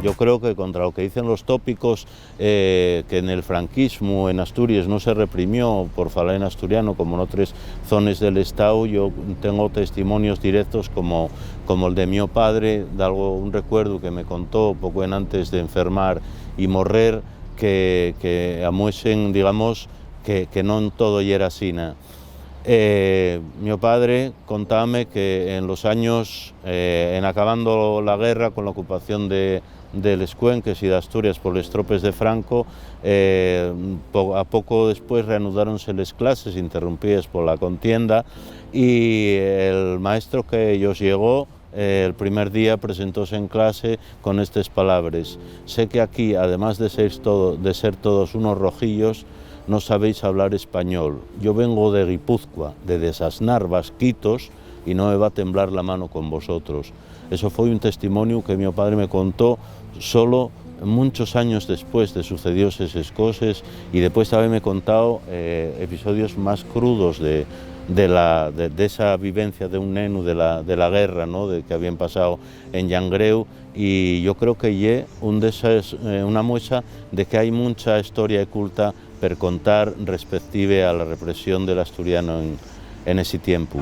yo creo que contra lo que dicen los tópicos, que en el franquismo en Asturias no se reprimió por falar en asturiano como en otras zonas del Estado, yo tengo testimonios directos como el de mi padre, de un recuerdo que me contó poco antes de enfermar y morrer, que amuesen, digamos, que non todo era asina. Mi padre contame que en los años, en acabando la guerra con la ocupación de Les Cuenques y de Asturias por las tropes de Franco, a poco después reanudáronse las clases interrumpidas por la contienda, y el maestro que ellos llegó el primer día presentóse en clase con estas palabras: sé que aquí, además de ser todos unos rojillos, no sabéis hablar español. Yo vengo de Guipúzcoa, de desasnar vasquitos, y no me va a temblar la mano con vosotros. Eso fue un testimonio que mi padre me contó solo muchos años después de sucedióse esas cosas, y después también me contado episodios más crudos de esa vivencia de un neno de la guerra, ¿no?, de que habían pasado en Llangreu, y yo creo que una muestra de que hay mucha historia oculta per contar respective a la represión del asturiano en ese tiempo.